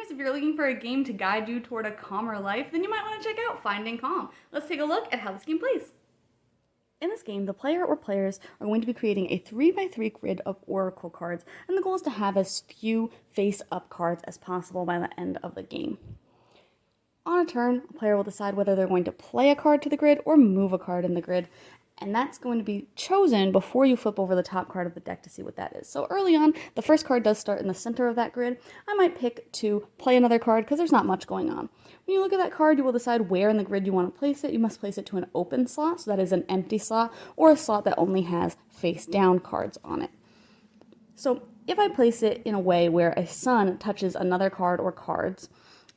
gamers, if you're looking for a game to guide you toward a calmer life, then you might want to check out Finding Calm. Let's take a look at how this game plays. In this game, the player or players are going to be creating a 3x3 grid of oracle cards, and the goal is to have as few face-up cards as possible by the end of the game. On a turn, a player will decide whether they're going to play a card to the grid or move a card in the grid, and that's going to be chosen before you flip over the top card of the deck to see what that is. So early on, the first card does start in the center of that grid. I might pick to play another card because there's not much going on. When you look at that card, you will decide where in the grid you want to place it. You must place it to an open slot, so that is an empty slot, or a slot that only has face down cards on it. So if I place it in a way where a sun touches another card or cards,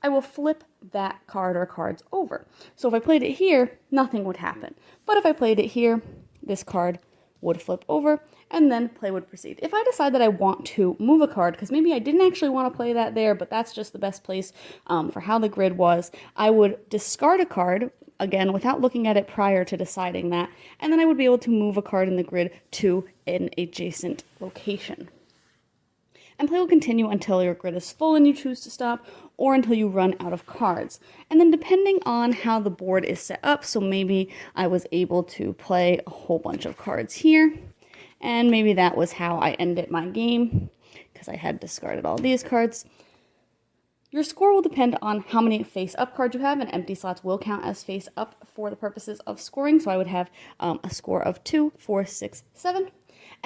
I will flip that card or cards over. So if I played it here, nothing would happen. But if I played it here, this card would flip over, and then play would proceed. If I decide that I want to move a card, because maybe I didn't actually want to play that there, but that's just the best place for how the grid was, I would discard a card, again, without looking at it prior to deciding that, and then I would be able to move a card in the grid to an adjacent location. And play will continue until your grid is full and you choose to stop, or until you run out of cards. And then depending on how the board is set up, so maybe I was able to play a whole bunch of cards here, and maybe that was how I ended my game, because I had discarded all these cards. Your score will depend on how many face-up cards you have, and empty slots will count as face-up for the purposes of scoring, so I would have a score of 2, 4, 6, 7.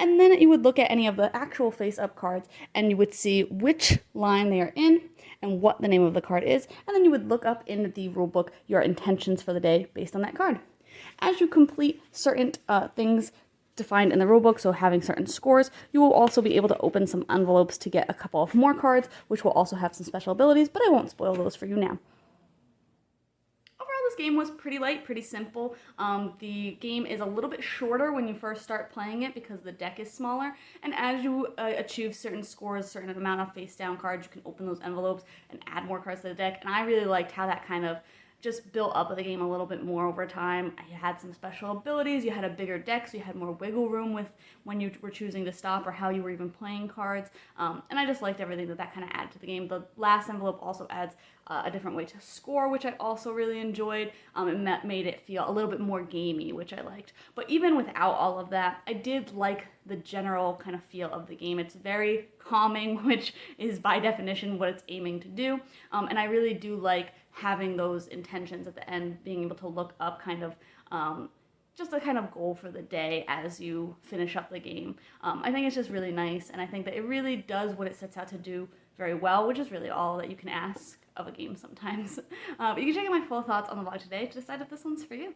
And then you would look at any of the actual face-up cards, and you would see which line they are in and what the name of the card is, and then you would look up in the rulebook your intentions for the day based on that card. As you complete certain things defined in the rulebook, so having certain scores, you will also be able to open some envelopes to get a couple of more cards, which will also have some special abilities, but I won't spoil those for you now. This game was pretty light, pretty simple. The game is a little bit shorter when you first start playing it because the deck is smaller, and as you achieve certain scores, certain amount of face down cards, you can open those envelopes and add more cards to the deck, and I really liked how that kind of just built up the game a little bit more over time. You had some special abilities, you had a bigger deck, so you had more wiggle room with when you were choosing to stop or how you were even playing cards, and I just liked everything that kind of added to the game. The last envelope also adds a different way to score, which I also really enjoyed. It made it feel a little bit more gamey, which I liked. But even without all of that, I did like the general kind of feel of the game. It's very calming, which is by definition what it's aiming to do, and I really do like having those intentions at the end, being able to look up kind of just a kind of goal for the day as you finish up the game. I think it's just really nice, and I think that it really does what it sets out to do very well, which is really all that you can ask of a game sometimes. But you can check out my full thoughts on the blog today to decide if this one's for you.